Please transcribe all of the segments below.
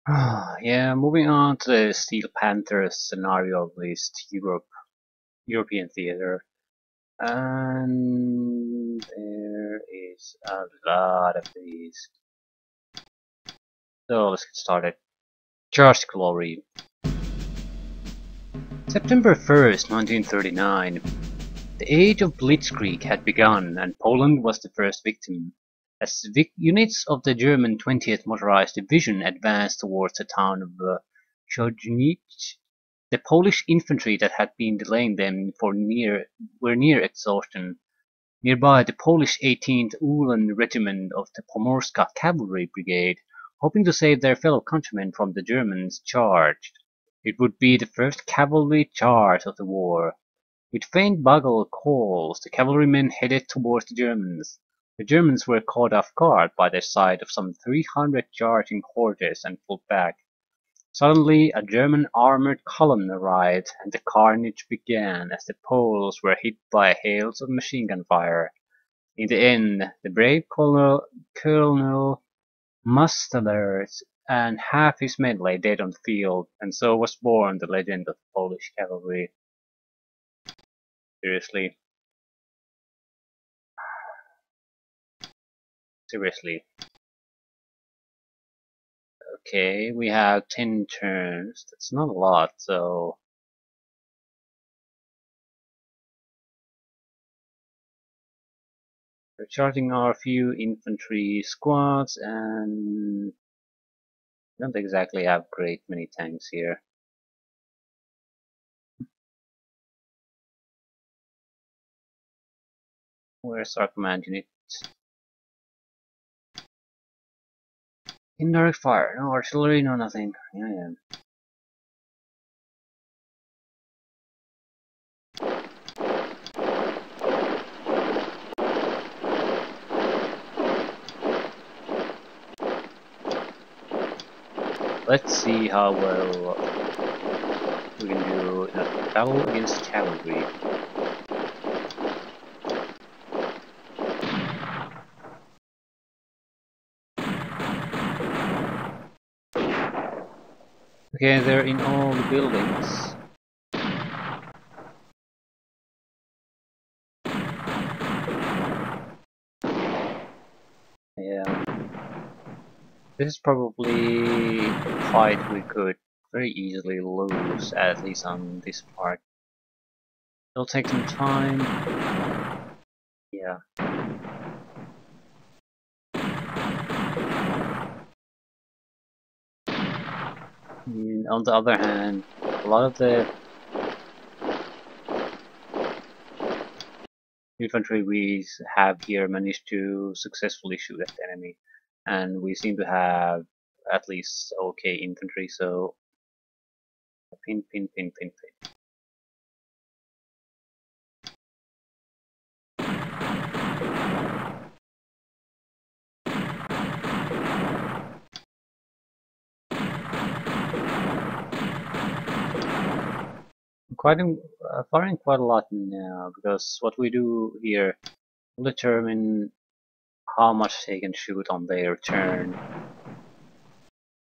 Yeah, moving on to the Steel Panthers scenario of East European theater. And there is a lot of these. So let's get started. Charged Cavalry. September 1st, 1939. The age of Blitzkrieg had begun, and Poland was the first victim. As units of the German 20th Motorized Division advanced towards the town of Chojnice, the Polish infantry that had been delaying them were near exhaustion. Nearby, the Polish 18th Uhlan Regiment of the Pomorska Cavalry Brigade, hoping to save their fellow countrymen from the Germans, charged. It would be the first cavalry charge of the war. With faint bugle calls, the cavalrymen headed towards the Germans. The Germans were caught off guard by the sight of some 300 charging horses and pulled back. Suddenly, a German armored column arrived, and the carnage began as the Poles were hit by hails of machine gun fire. In the end, the brave Colonel Mastalerz and half his men lay dead on the field, and so was born the legend of the Polish cavalry. Seriously. Seriously. Okay, we have 10 turns. That's not a lot, so... We're charging our few infantry squads, and... don't exactly have great many tanks here. Where's our command unit? Indirect fire, no artillery, no nothing. Yeah. Let's see how well we can do in a battle against cavalry. Okay, they're in all the buildings. Yeah. This is probably a fight we could very easily lose, at least on this part. It'll take some time. Yeah. On the other hand, a lot of the infantry we have here managed to successfully shoot at the enemy, and we seem to have at least okay infantry, so pin. Firing quite a lot now, because what we do here will determine how much they can shoot on their turn.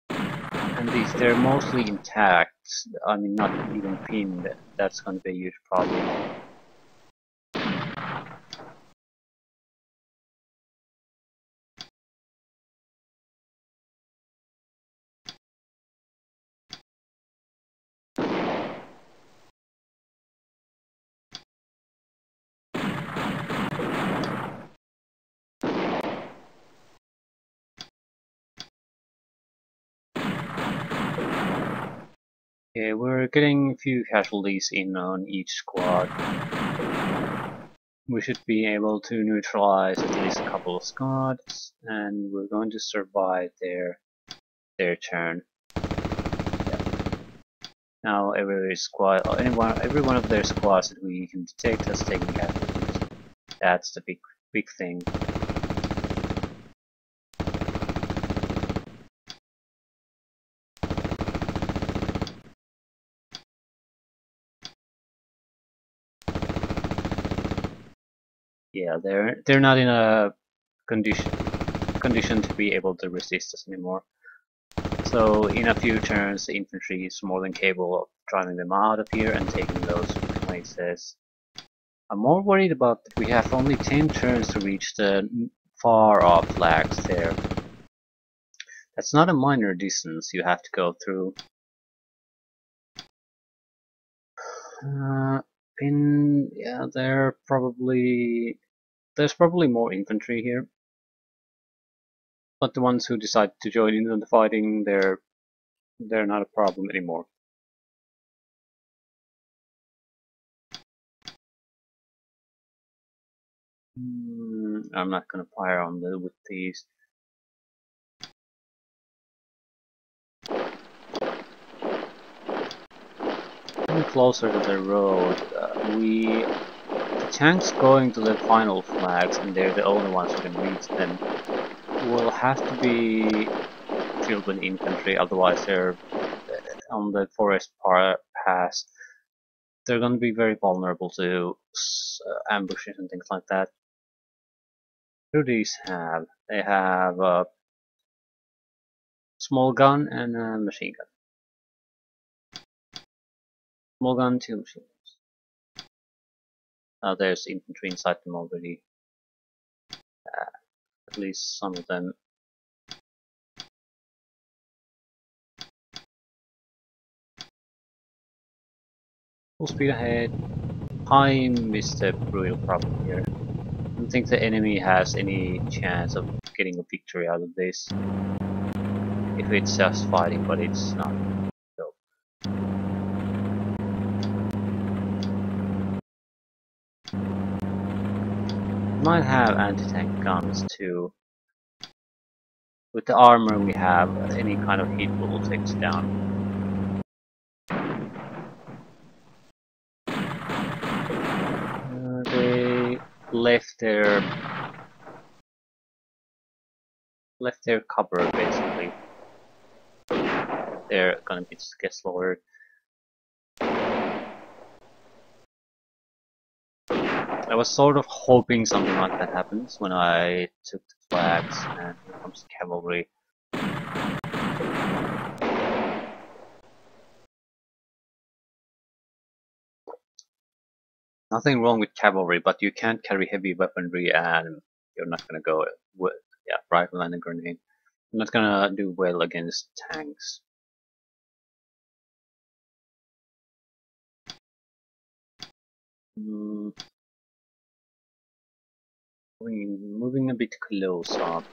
And if they're mostly intact, I mean not even pinned, that's going to be a huge problem. Okay, we're getting a few casualties in on each squad. We should be able to neutralize at least a couple of squads, and we're going to survive their turn. Yeah. Now every one of their squads that we can detect has taken casualties. That's the big thing. Yeah, they're not in a condition to be able to resist us anymore. So So in a few turns, the infantry is more than capable of driving them out of here and taking those places. I'm more worried about that we have only 10 turns to reach the far off flags there. That's not a minor distance you have to go through. Yeah, there's probably more infantry here. But the ones who decide to join in the fighting, they're not a problem anymore. I'm not gonna fire on with these. Getting closer to the road, the tanks going to the final flags, and they're the only ones who can reach them, will have to be filled with infantry, otherwise they're on the forest pass. They're going to be very vulnerable to ambushes and things like that. What do these have? They have a small gun and a machine gun. Small gun, 2 machine guns. There's infantry inside them already. At least some of them. Full speed ahead. Time is the real problem here. I don't think the enemy has any chance of getting a victory out of this. If it's just fighting, but it's not. So. Might have anti-tank guns too. With the armor we have, any kind of hit will take us down. They left their cover basically. They're gonna get slaughtered. I was sort of hoping something like that happens when I took the flags, and here comes the cavalry. Nothing wrong with cavalry, but you can't carry heavy weaponry and you're not gonna go with rifle and a grenade. You're not gonna do well against tanks. Moving a bit close up.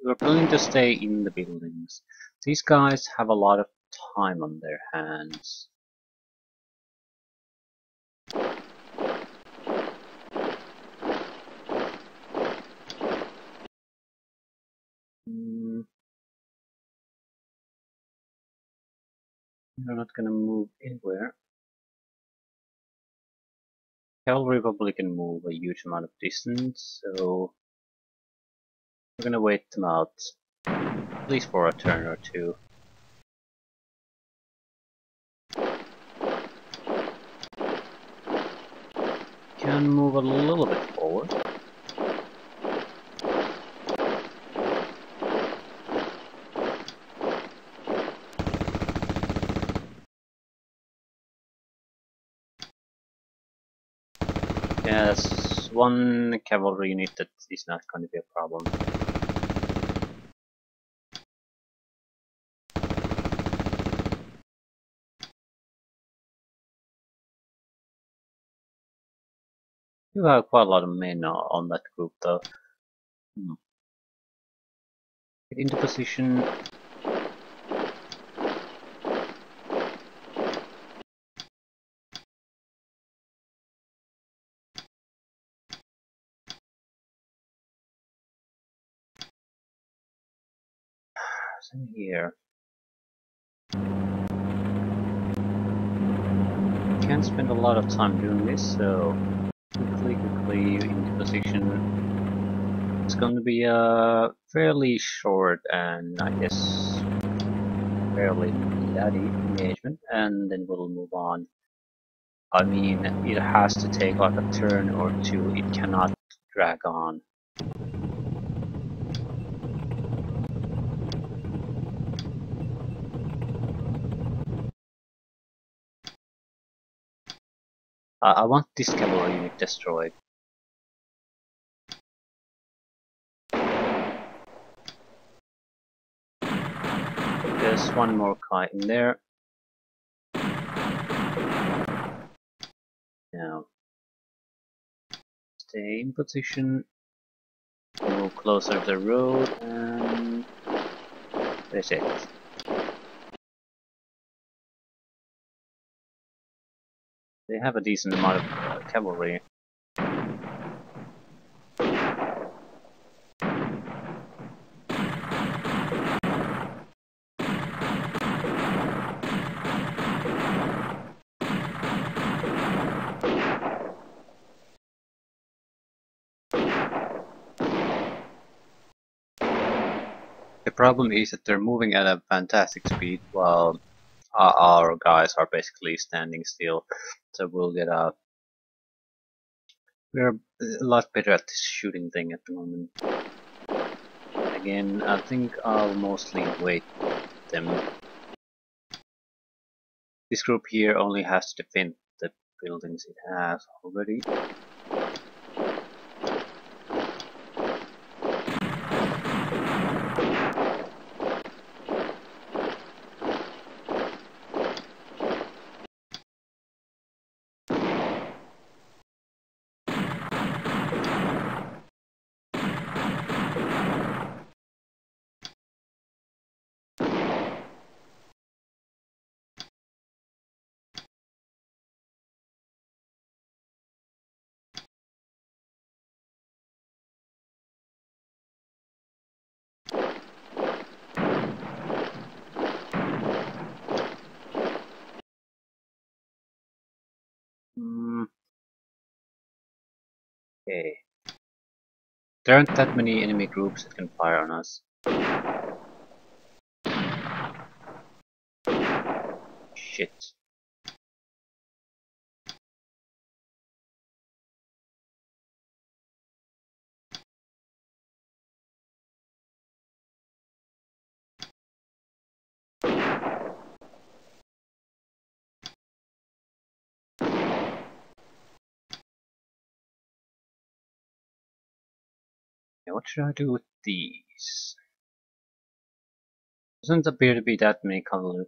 We're planning to stay in the buildings. These guys have a lot of time on their hands. They're not gonna move anywhere. Cavalry probably can move a huge amount of distance, so we're gonna wait them out, at least for a turn or two. Can move a little bit forward. Yeah, that's one cavalry unit that is not going to be a problem. You have quite a lot of men on that group though. Get into position. What's in here? can't spend a lot of time doing this, so quickly into position. It's going to be a fairly short and I guess fairly bloody engagement, and then we'll move on. I mean, it has to take like a turn or two, it cannot drag on. I want this cavalry unit destroyed. There's one more guy in there. Now, stay in position, move closer to the road, and that's it. They have a decent amount of cavalry. The problem is that they're moving at a fantastic speed while our guys are basically standing still. So we'll get a... We're a lot better at this shooting thing at the moment. Again, I think I'll mostly wait them. This group here only has to defend the buildings it has already. Okay. There aren't that many enemy groups that can fire on us. Shit. Yeah, what should I do with these? Doesn't appear to be that many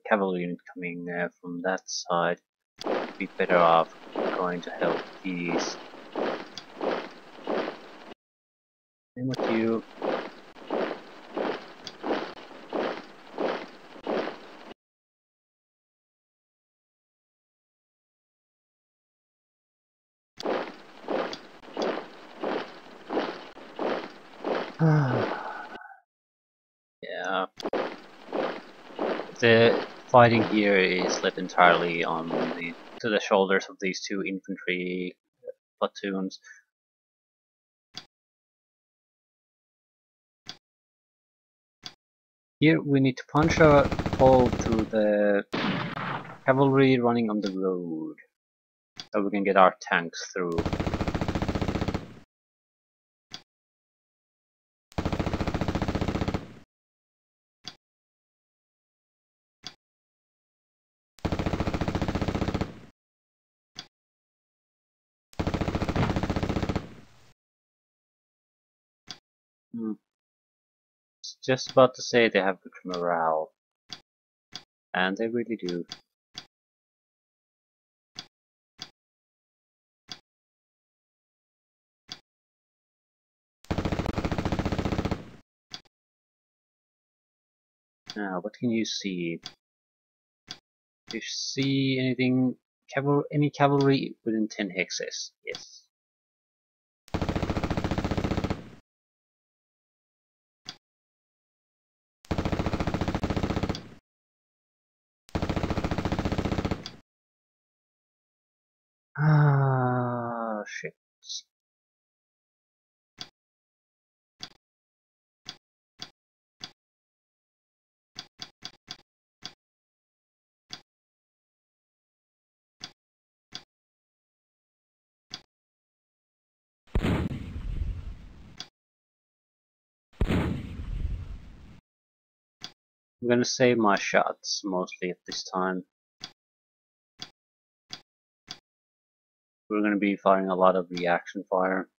cavalry units coming from that side. I'd be better off going to help these. Same with you. Yeah. The fighting here is left entirely on to the shoulders of these two infantry platoons. Here we need to punch a hole through the cavalry running on the road, so we can get our tanks through. Just about to say they have good morale, and they really do. Now, what can you see? Do you see anything? Any cavalry within 10 hexes? Yes. Ah, shit. I'm gonna save my shots mostly at this time. We're gonna be firing a lot of reaction fire.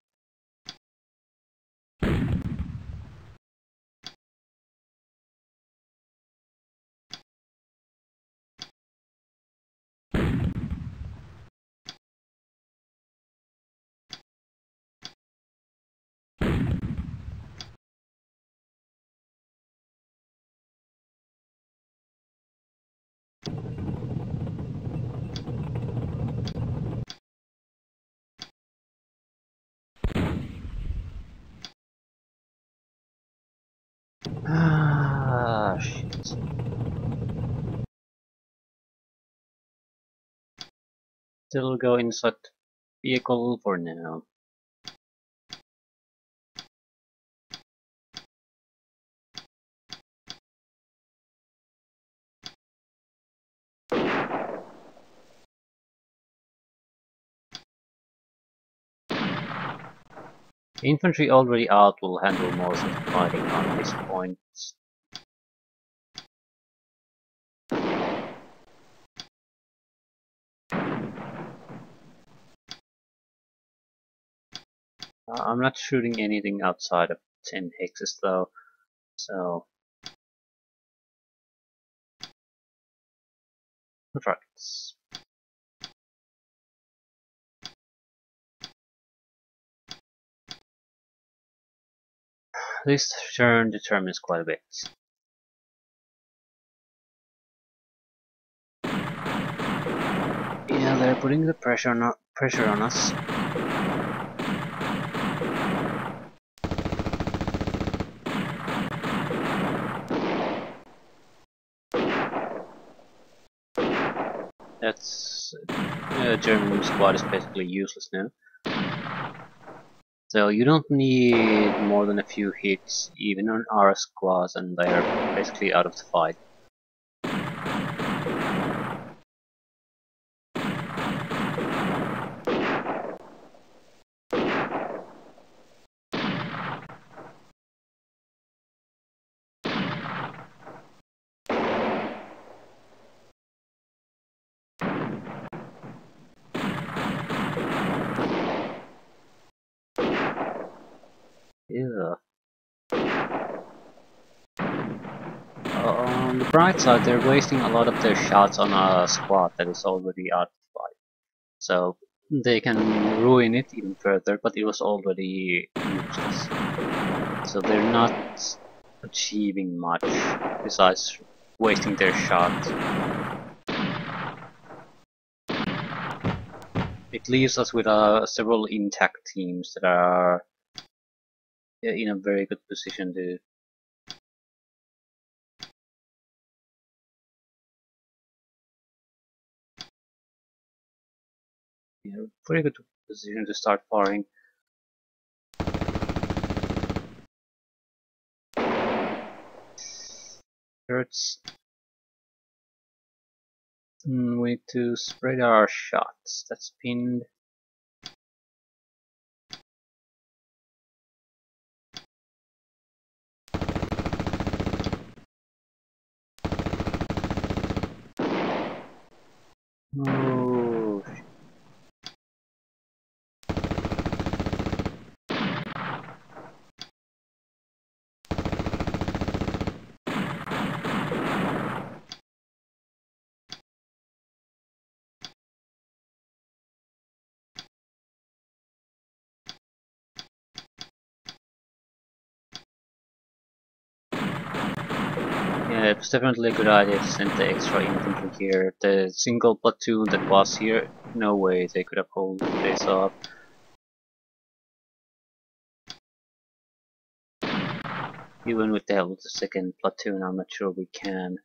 Ah, shit. Still go inside vehicle for now. Infantry already out will handle most of the fighting on this point. I'm not shooting anything outside of 10 hexes though, so right. This turn determines quite a bit. Yeah, they're putting the pressure on us. That's German squad is basically useless now. So you don't need more than a few hits, even on our squads, and they're basically out of the fight. Yeah. On the bright side, they're wasting a lot of their shots on a squad that is already out of the fight. So they can ruin it even further, but it was already useless. So they're not achieving much besides wasting their shots. It leaves us with several intact teams that are in a very good position to pretty good position to start firing. Hurts. We need to spread our shots. That's pinned. Oh, yeah, it was definitely a good idea to send the extra infantry here. The single platoon that was here, no way they could have pulled this off. Even with the help of the second platoon, I'm not sure we can.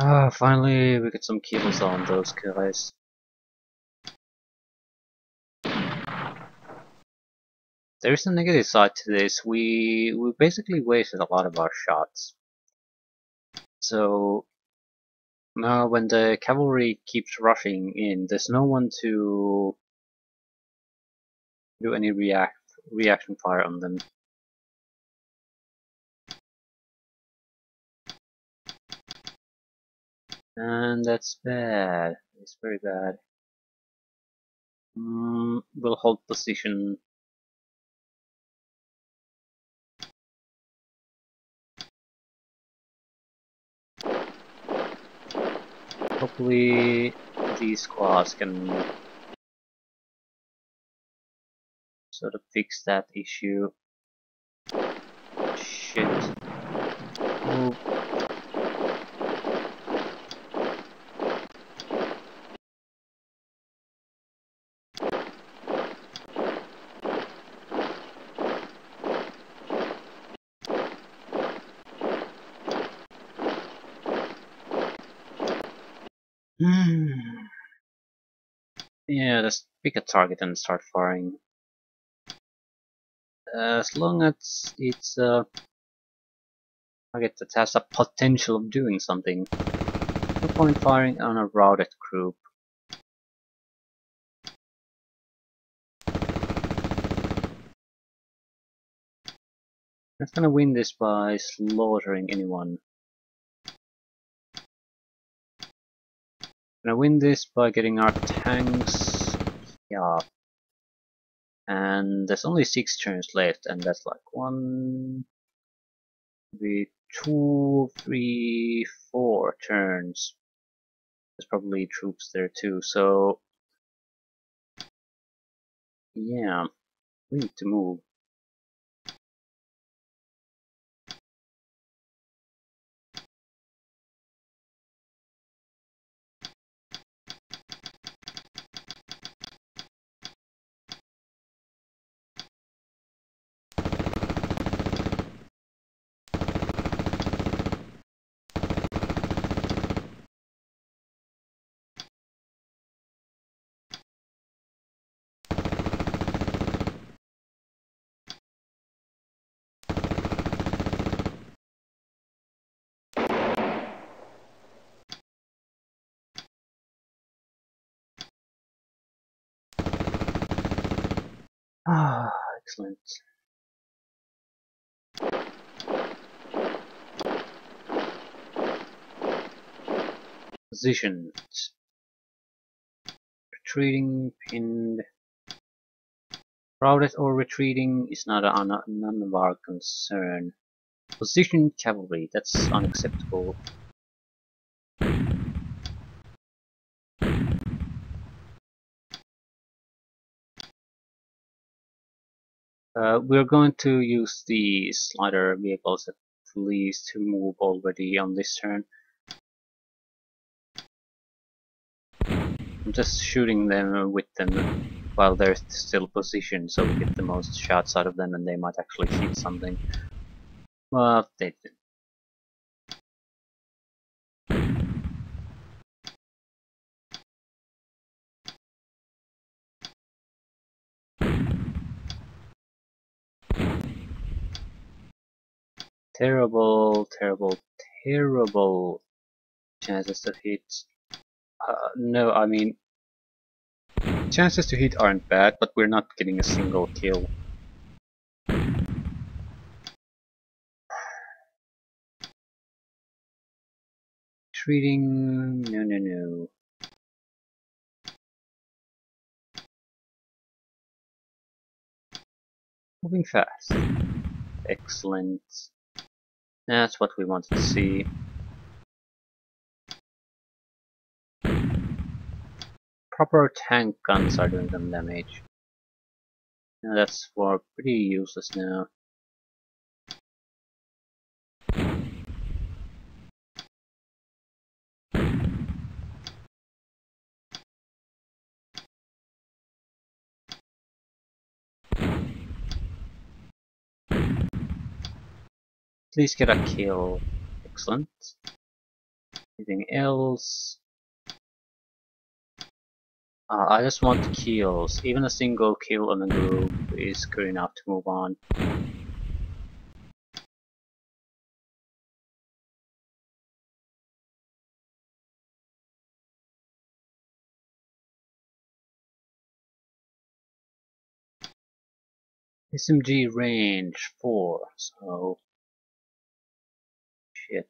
Ah, finally we get some kills on those guys. There's a negative side to this. We basically wasted a lot of our shots. So now when the cavalry keeps rushing in, there's no one to do any reaction fire on them. And that's bad. It's very bad. We'll hold position. Hopefully these squads can sort of fix that issue. Shit. Oh. Yeah, just pick a target and start firing. As long as it's a target that has a potential of doing something. No point firing on a routed group. I'm not gonna win this by slaughtering anyone. I'm gonna win this by getting our tanks. Yeah. And there's only 6 turns left, and that's like 1, maybe 2, 3, 4 turns. There's probably troops there too, so yeah, we need to move. Ah, excellent. Position. Retreating, pinned. Routed or retreating is none of our concern. Position cavalry, that's unacceptable. We're going to use the slider vehicles at least to move already on this turn. I'm just shooting them with them while they're still positioned, so we get the most shots out of them and they might actually hit something. Well, they did. Terrible, terrible, terrible chances to hit. No, I mean, chances to hit aren't bad, but we're not getting a single kill. Treating... no, no, no. Moving fast. Excellent. That's what we wanted to see. Proper tank guns are doing some damage. Now that's for pretty useless now. Please get a kill. Excellent. Anything else? I just want kills. Even a single kill on a group is good enough to move on. SMG range 4, so shit.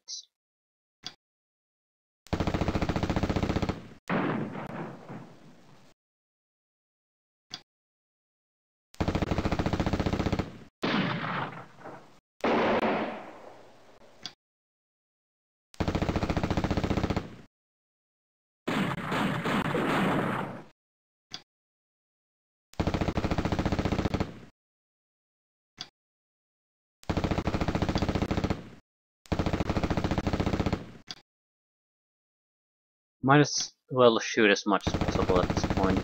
Might as well shoot as much as possible at this point.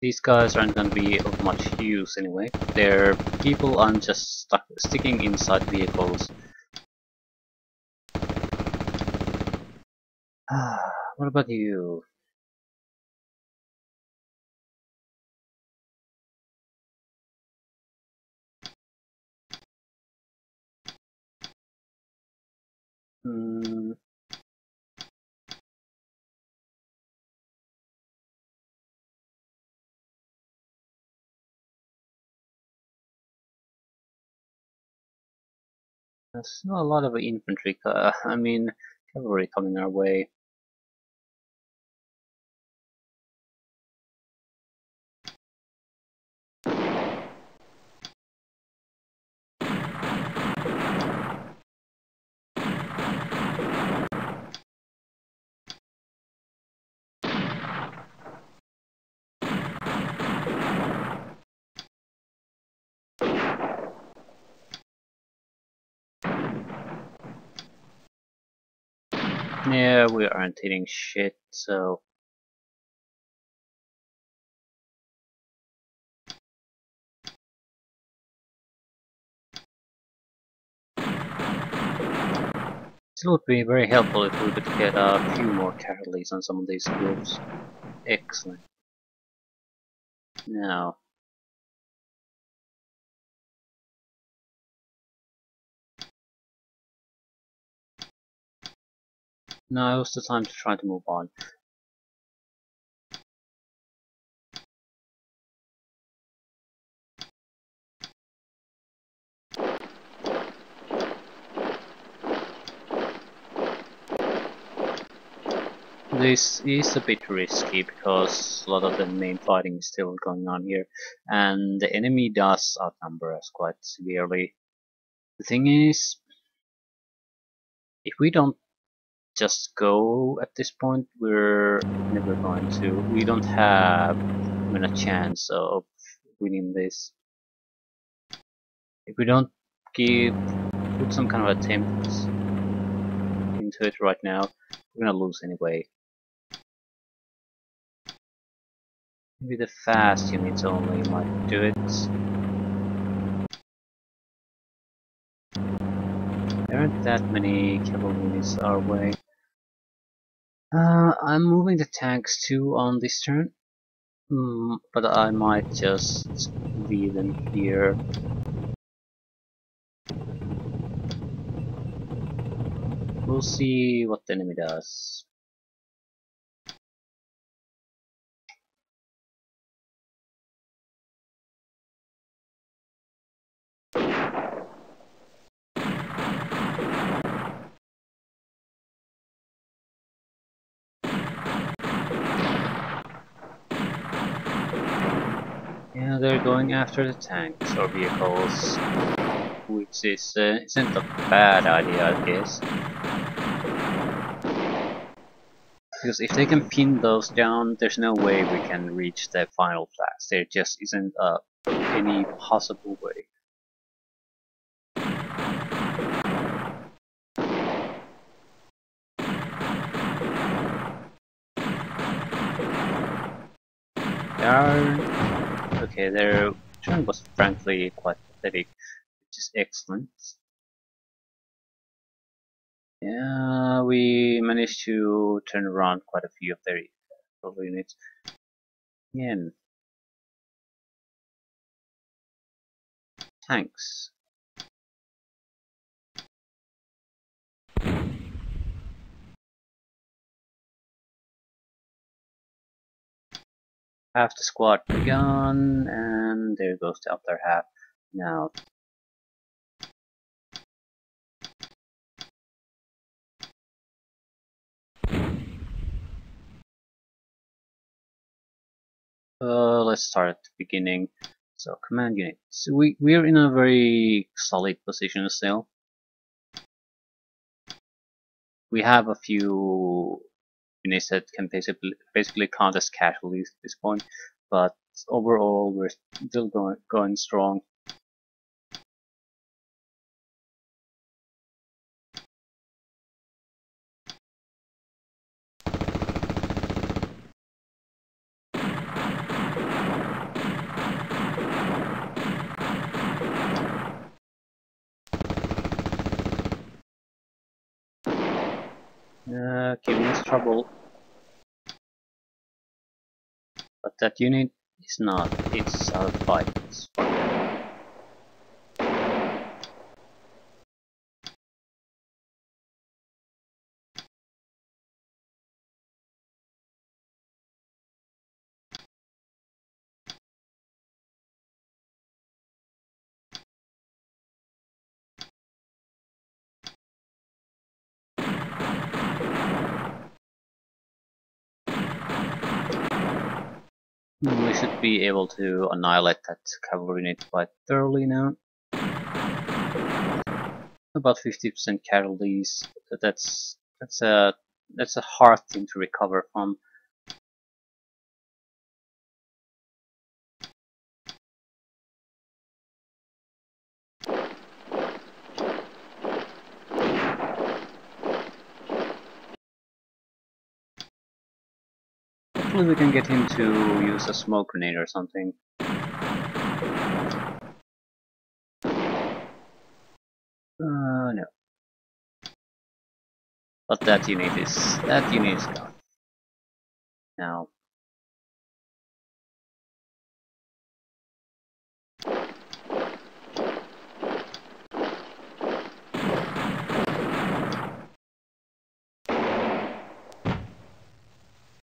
These guys aren't gonna be of much use anyway. They're people I'm just sticking inside vehicles. What about you? Hmm. There's not a lot of infantry, cavalry coming our way. Yeah, we aren't hitting shit, so it would be very helpful if we could get a few more casualties on some of these groups. Excellent. Now, now's the time to try to move on. This is a bit risky because a lot of the main fighting is still going on here, and the enemy does outnumber us quite severely. The thing is, if we don't just go at this point, we're never going to. We don't have even a chance of winning this. If we don't put some kind of attempt into it right now, we're gonna lose anyway. Maybe the fast units only might do it. There aren't that many cavalry units our way. I'm moving the tanks too on this turn, but I might just leave them here. We'll see what the enemy does. Yeah, they're going after the tanks or vehicles, which isn't a bad idea, I guess. Because if they can pin those down, there's no way we can reach the final flags. There just isn't any possible way. Okay, their turn was frankly quite pathetic, which is excellent. Yeah, we managed to turn around quite a few of their cavalry units. Again, tanks. Half the squad gone, and there goes the other half. Now, let's start at the beginning. So, command unit. So we're in a very solid position still. We have a few units that can basically count as casualties at this point, but overall we're still going strong. Giving us trouble, but that unit is not. It's out of fight. It's we should be able to annihilate that cavalry unit quite thoroughly now. About 50% casualties. That's a hard thing to recover from. Hopefully we can get him to use a smoke grenade or something. No. But that unit is gone. Now.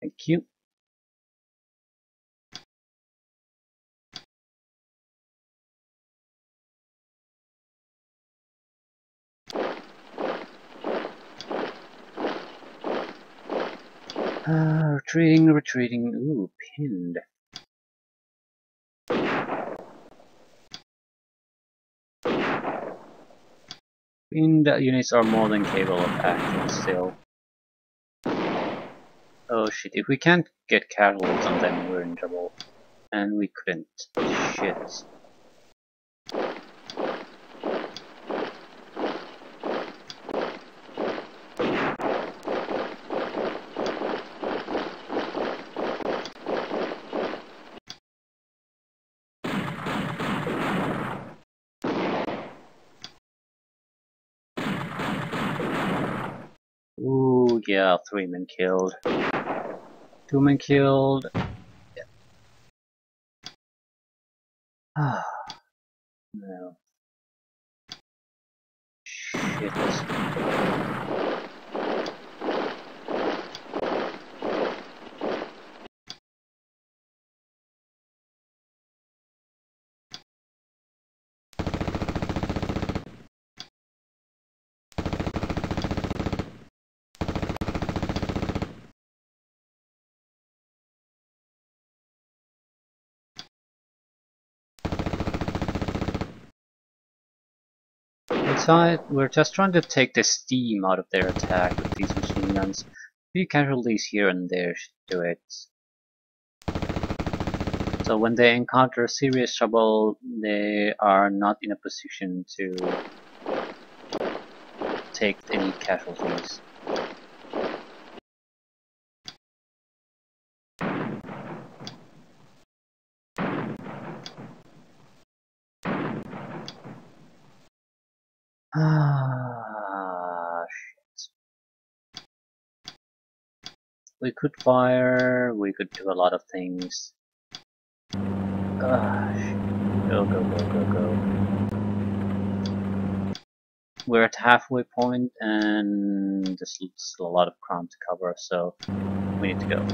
Thank you. Retreating. Ooh, pinned. Pinned units are more than capable of acting still. Oh shit, if we can't get casualties on them, we're in trouble. And we couldn't. Shit. Ooh, yeah, 3 men killed. 2 men killed. Yeah. Ah, no. Shit. We're just trying to take the steam out of their attack with these machine guns. A few casualties here and there should do it. So when they encounter serious trouble, they are not in a position to take any casualties. Ah, shit. We could fire, we could do a lot of things. Go, go, go, go, go. We're at halfway point and there's still a lot of ground to cover, so we need to go.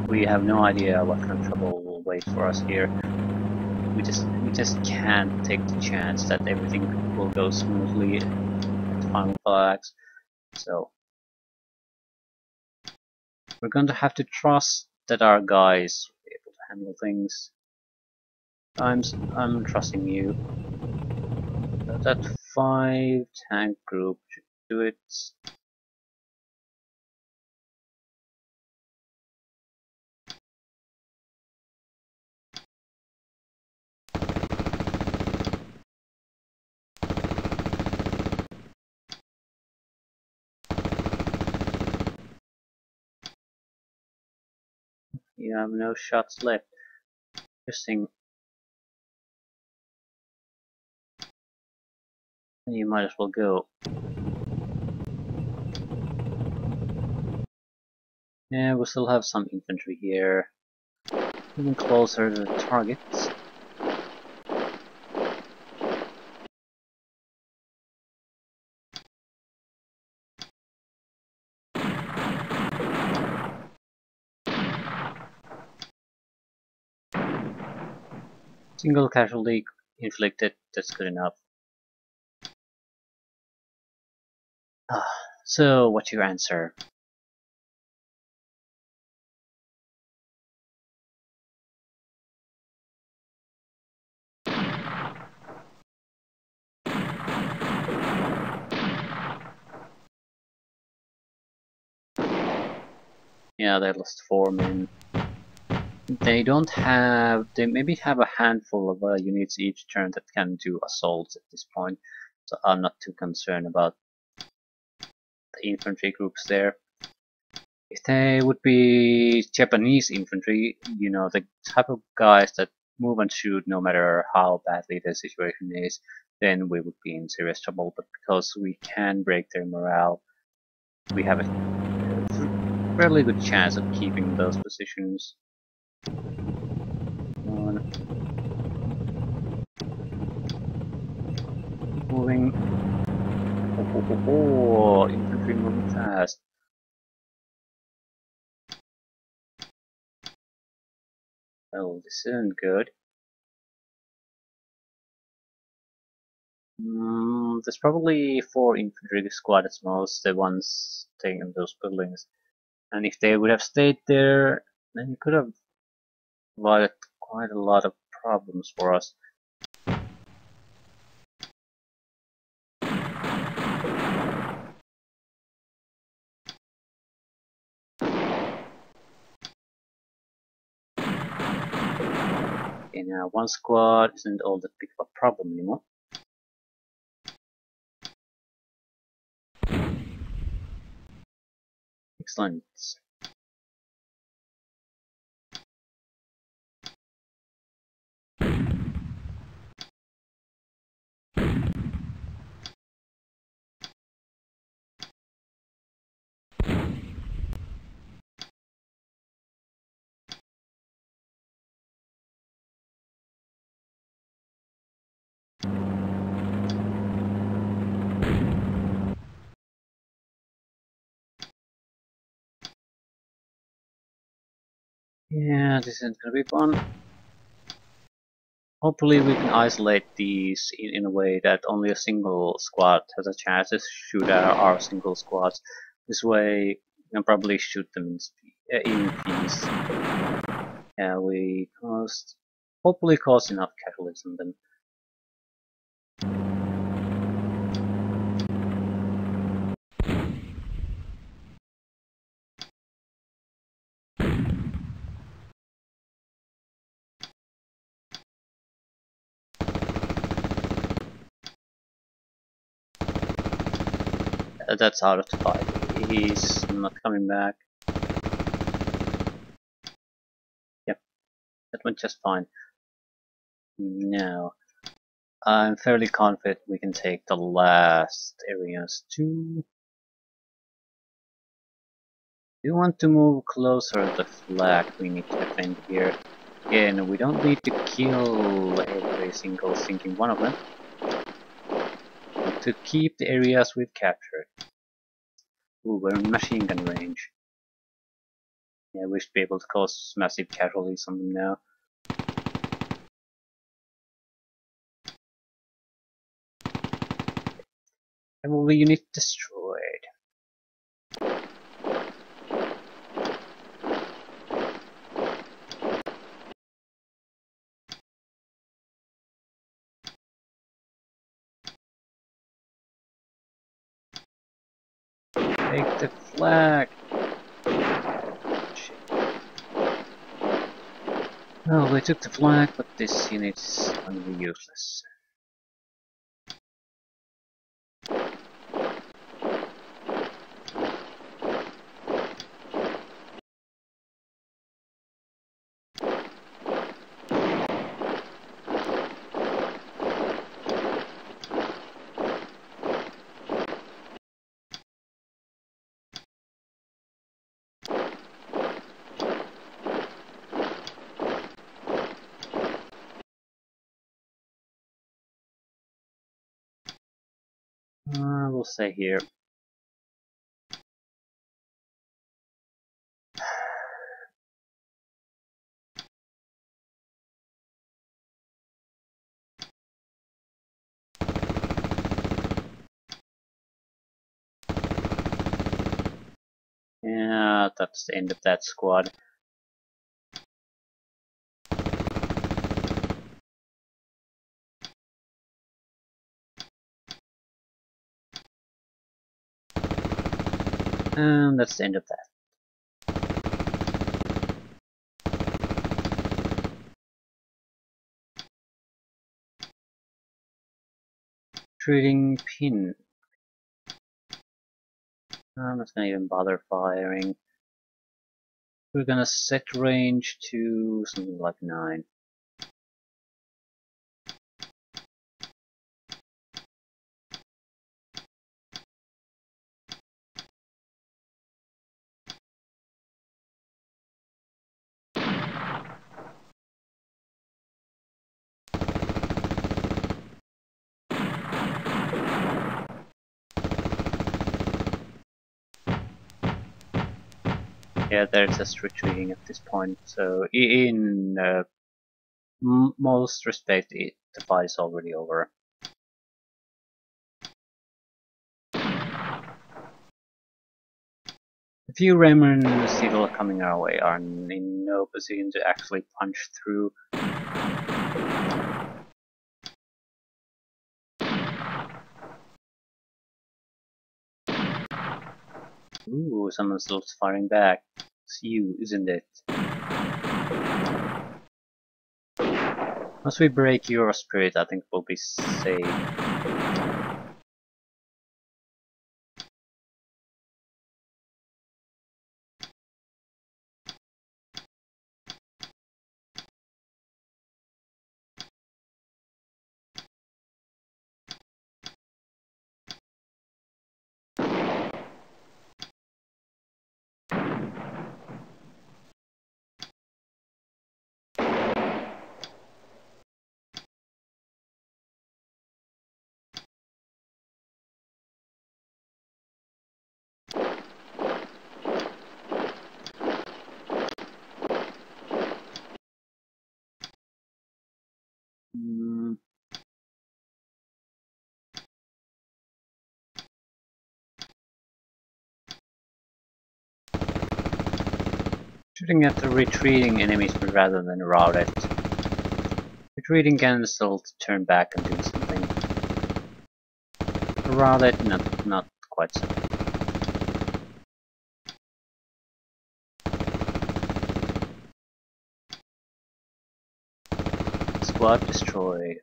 We have no idea what kind of trouble will wait for us here. We just can't take the chance that everything will go smoothly at the final flags. So we're going to have to trust that our guys will be able to handle things. I'm trusting you. That 5 tank group should do it. You have no shots left. Interesting. You might as well go. Yeah, we still have some infantry here. Moving closer to the targets. Single casualty inflicted, that's good enough. So, what's your answer? Yeah, they lost 4 men. They don't have, they maybe have a handful of units each turn that can do assaults at this point, so I'm not too concerned about the infantry groups there. If they would be Japanese infantry, you know, the type of guys that move and shoot no matter how badly the situation is, then we would be in serious trouble. But because we can break their morale, we have a fairly good chance of keeping those positions. Moving. Oh, infantry moving fast. Well, this isn't good. There's probably 4 infantry squad at most, the ones taking those buildings. And if they would have stayed there, then it could have avoided quite a lot of problems for us. Okay, now 1 squad isn't all that big of a problem anymore. Excellent. Yeah, this isn't gonna be fun. Hopefully we can isolate these in a way that only a single squad has a chance to shoot at our single squads. This way we can probably shoot them in peace. Yeah, we hopefully cause enough casualties on them. That's out of the fight. He's not coming back. Yep, that went just fine. Now, I'm fairly confident we can take the last areas too. We want to move closer to the flag we need to defend here. Again, we don't need to kill every single sinking one of them. But to keep the areas we've captured. Ooh, we're in machine gun range. Yeah, we should be able to cause massive casualties on them now. Cavalry unit destroyed. Take the flag! Shit. Well, we took the flag, but this unit is utterly useless. We'll stay here. Yeah, that's the end of that squad. And that's the end of that. Shooting pin. I'm not gonna even bother firing. We're gonna set range to something like 9. Yeah, they're just retreating at this point, so in most respect, the fight is already over. The few remnants still coming our way are in no position to actually punch through. Ooh, someone's still firing back. It's you, isn't it? Once we break your spirit, I think we'll be safe. Shooting at the retreating enemies rather than routed. Retreating can still turn back and do something. Routed, not quite so. Squad destroyed.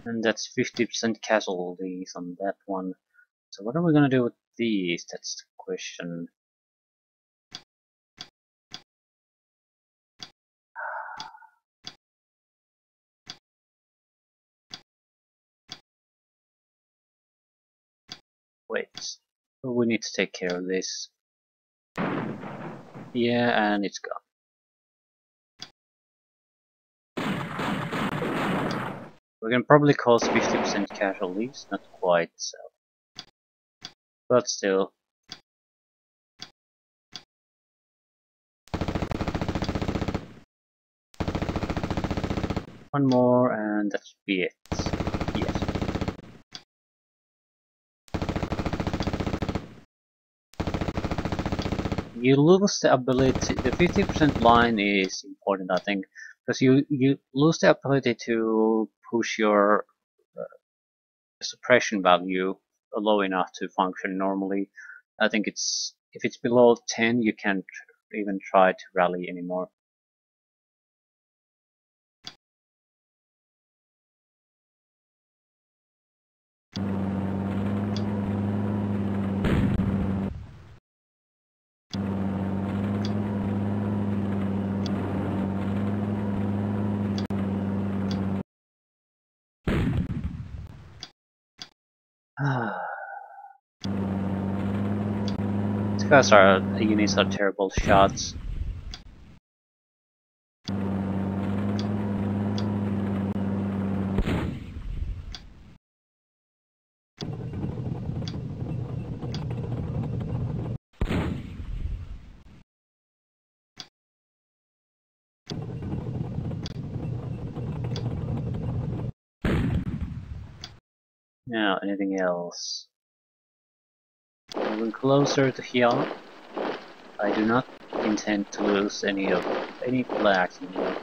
And that's 50% casualties on that one. So what are we gonna do with these? That's the question. Wait, we need to take care of this. Yeah, and it's gone. We can probably cause 50% casualties, not quite so. But still. One more and that should be it. Yes. You lose the ability, the 50% line is important I think, because you lose the ability to push your suppression value low enough to function normally. I think it's if it's below 10 you can't even try to rally anymore. These guys are units are terrible shots. Now, anything else? Moving closer to here. I do not intend to lose any flags anymore.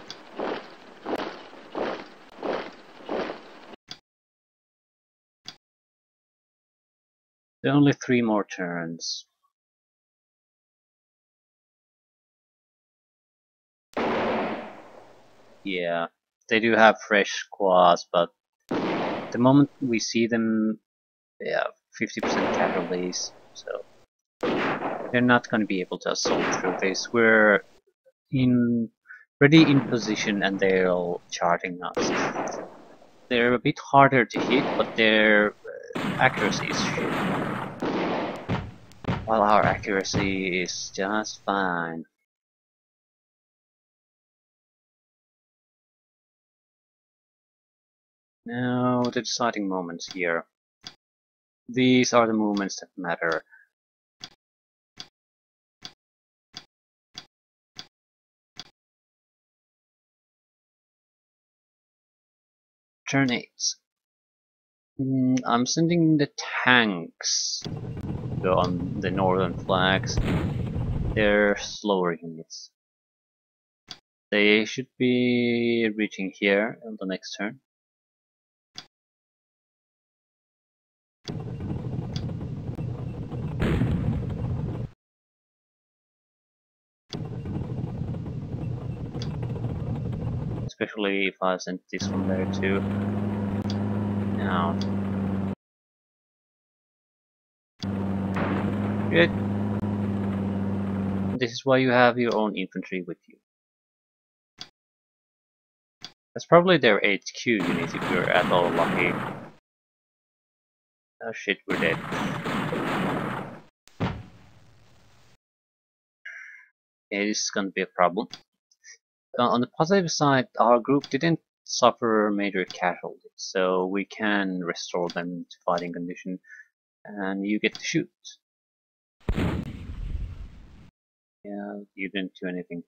There are only 3 more turns. Yeah, they do have fresh squads, but the moment we see them, they have 50% casualties, so they're not going to be able to assault through this. We're ready in position and they're all charging us. They're a bit harder to hit, but their accuracy is shit. While our accuracy is just fine. Now the deciding moments here. These are the moments that matter. Turn 8. I'm sending the tanks to go on the northern flags. They're slower units. They should be reaching here on the next turn. Especially if I sent this one there too. Now. Good. This is why you have your own infantry with you. That's probably their HQ unit if you're at all lucky. Oh shit, we're dead. Okay, this is gonna be a problem. On the positive side, our group didn't suffer major casualties, so we can restore them to fighting condition, and you get to shoot. Yeah, you didn't do anything.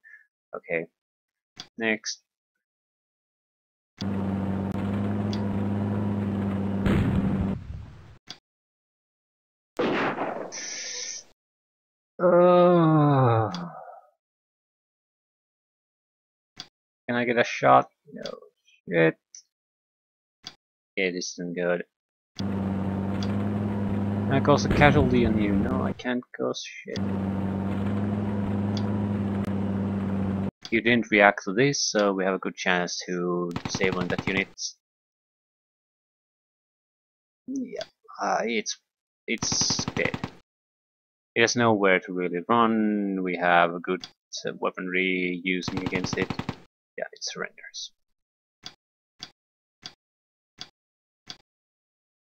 Okay, next. Can I get a shot? No shit. Okay, this isn't good. Can I cause a casualty on you? No, I can't cause shit. You didn't react to this, so we have a good chance to disabling that unit. Yeah, it's dead. It has nowhere to really run. We have a good weaponry using against it. Yeah, it surrenders.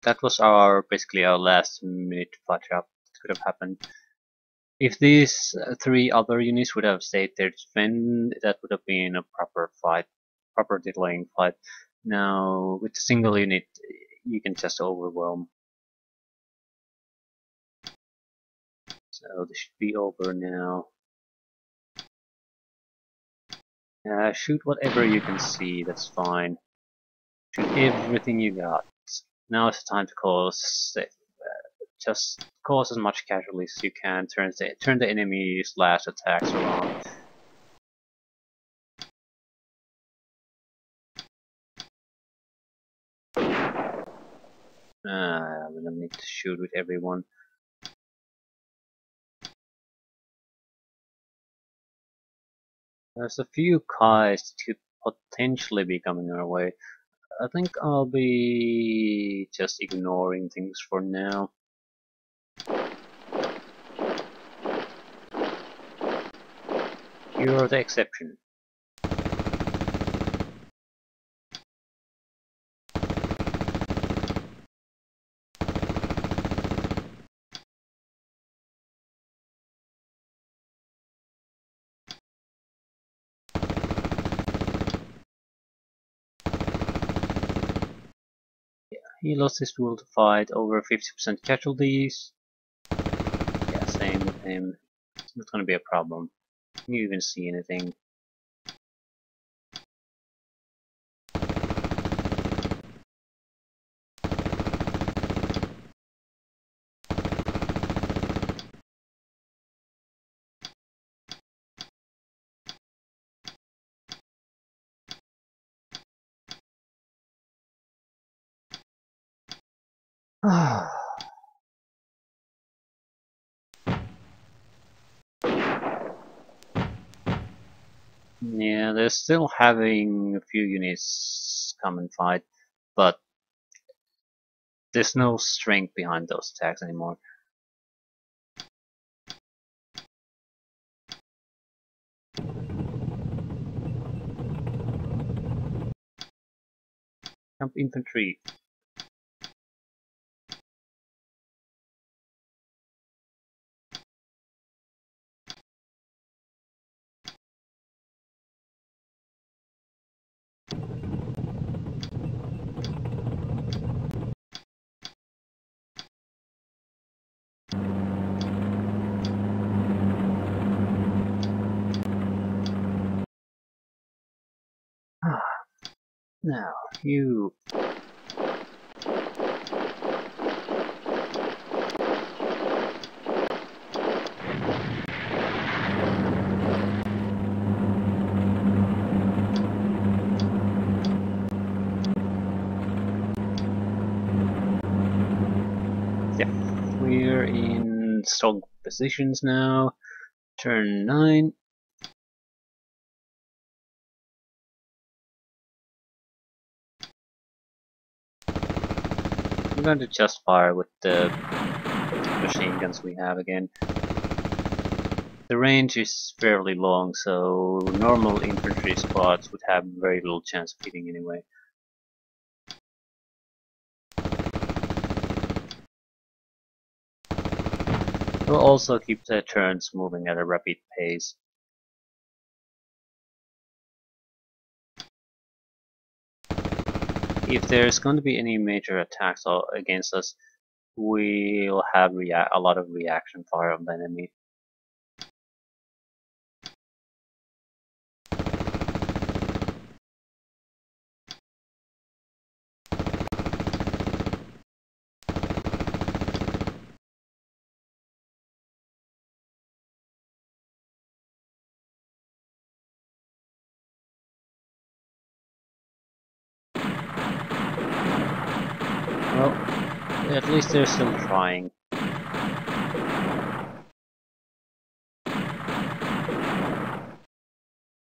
that was our basically our last minute fight up that could have happened. If these three other units would have stayed there to defend, that would have been a proper fight, proper delaying fight. Now with a single unit, you can just overwhelm. So this should be over now. Shoot whatever you can see, that's fine. Shoot everything you got. Now it's time to just cause as much casualties as you can. Turn the enemy's last attacks around. We don't need to shoot with everyone. There's a few kites that could potentially be coming our way. I think I'll be just ignoring things for now. You're the exception. He lost his will to fight, over 50% casualties. Yeah, same with him. It's not gonna be a problem. Can you even see anything? Yeah, they're still having a few units come and fight, but there's no strength behind those attacks anymore. Camp infantry. Now, you... Yeah, we're in strong positions now. Turn 9. I'm going to just fire with the machine guns we have again. The range is fairly long, so normal infantry squads would have very little chance of hitting anyway. We'll also keep the turns moving at a rapid pace. If there's going to be any major attacks against us, we'll have a lot of reaction fire on the enemy. Well, at least they're still trying.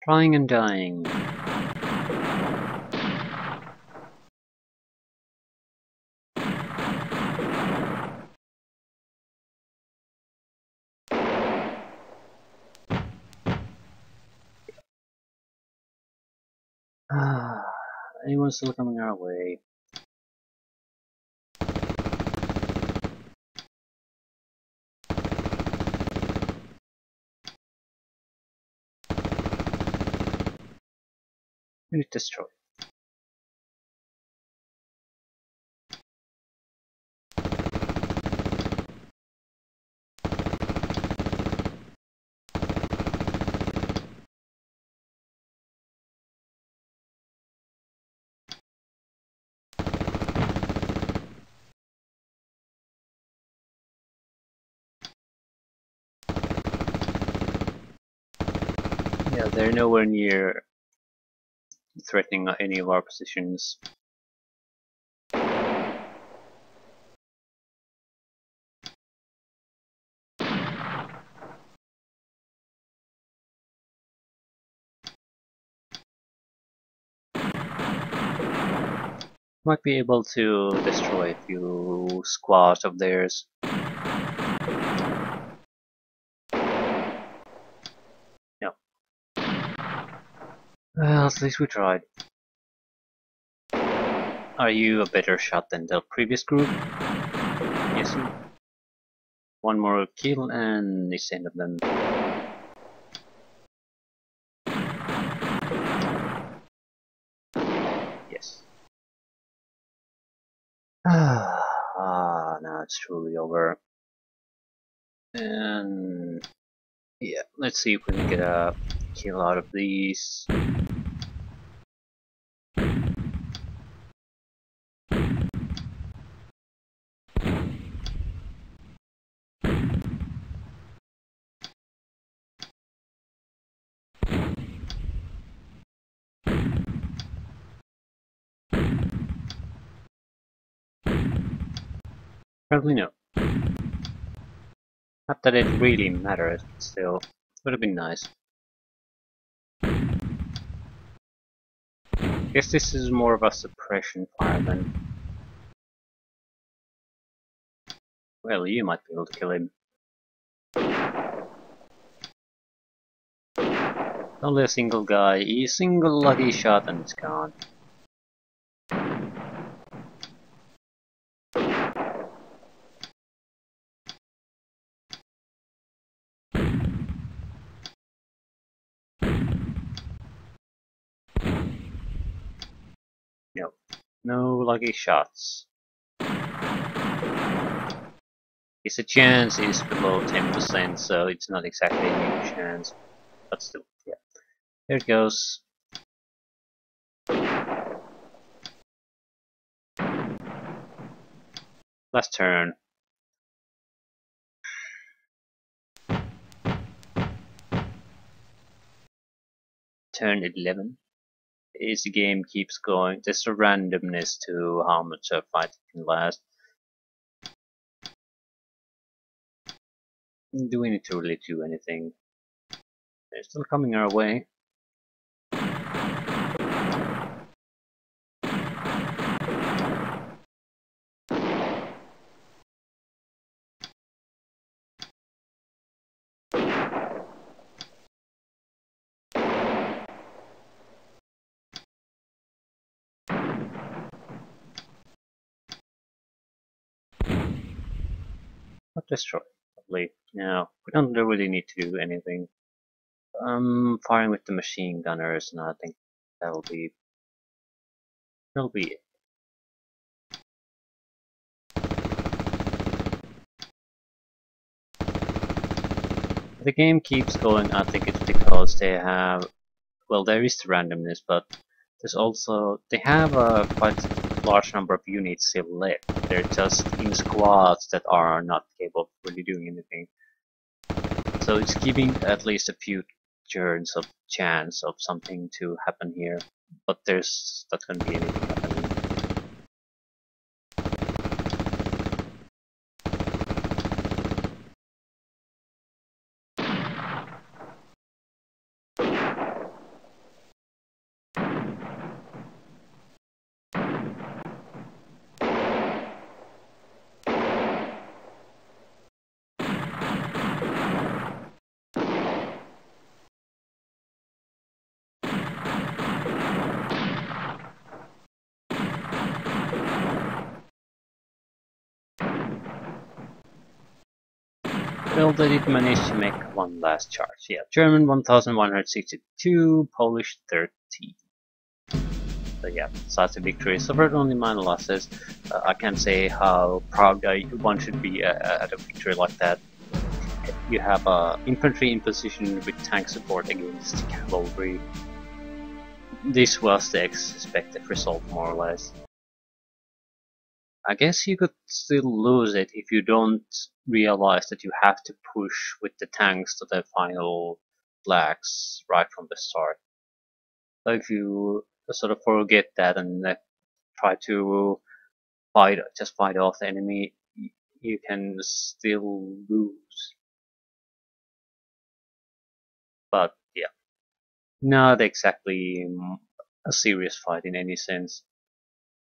Trying and dying. Anyone still coming our way? Unit destroyed. Yeah, they're nowhere near threatening any of our positions. Might be able to destroy a few squads of theirs. No. Well, at least we tried. Are you a better shot than the previous group? Yes. One more kill and it's the end of them. Yes. Now it's truly over. And yeah, let's see if we can get a kill out of these. Probably no. Not that it really matters, but still, would have been nice. Guess this is more of a suppression fire then. Well, you might be able to kill him. Only a single guy, a single lucky shot and it's gone. Nope. No lucky shots. His chance is below 10%, so it's not exactly a huge chance. But still, yeah. There it goes. Last turn. Turn 11. As the game keeps going, there's a randomness to how much a fight can last. Do we need to really do anything? They're still coming our way. Not destroy, probably. No, we don't really need to do anything. Firing with the machine gunners, and I think that'll be it. The game keeps going. I think it's because they have, well, there is the randomness, but there's also they have a quite large number of units still left. They're just in squads that are not capable of really doing anything. So it's giving at least a few turns of chance of something to happen here, but there's not going to be anything happening. Well, they did manage to make one last charge. Yeah, German 1162, Polish 13. But yeah, such a victory suffered only minor losses. I can't say how proud one should be at a victory like that. You have infantry in position with tank support against cavalry. This was the expected result, more or less. I guess you could still lose it if you don't realize that you have to push with the tanks to the final flags right from the start. So if you sort of forget that and try to just fight off the enemy, you can still lose. But yeah, not exactly a serious fight in any sense.